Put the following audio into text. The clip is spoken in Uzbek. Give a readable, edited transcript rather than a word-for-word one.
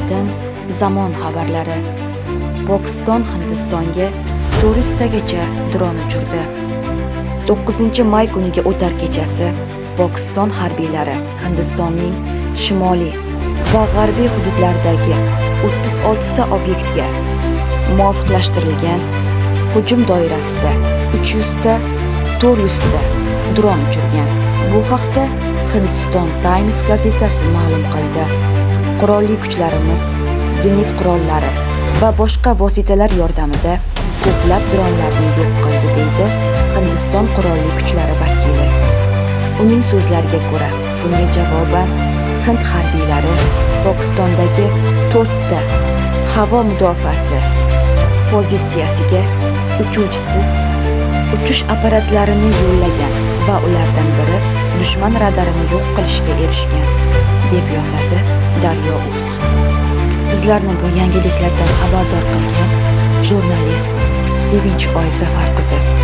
Vashington zamon xabarlari. Pokiston Hindistonga 400 tagacha dron uchirdi. 9-may kuniga o'tar kechasi Pokiston harbiylari Hindistonning shimoliy va g'arbiy hududlaridagi 36 ta obyektga muvofiqlashtirilgan hujum doirasida 300 ta 400 ta dron uchirgan. Bu haqda Hindiston Times gazetasi ma'lum qildi. Qurolli kuchlarimiz zenit qurollari va boshqa vositalar yordamida ko'plab dronlarni yo'q qildi, deydi Hindiston qurolli kuchlari vakili. Uning so'zlariga ko'ra, bunga javoban Hind harbiylari Pokistondagi 4 ta havo mudofaasi pozitsiyasiga uchuvchisiz uchish apparatlarini yo'llagan va ulardan biri dushman radarini yo'q qilishga erishgan, deb yozadi Daryo.uz. Sizlarni bu yangiliklardan xabardor qilgan jurnalist Sevinch Oy Zafar qizi.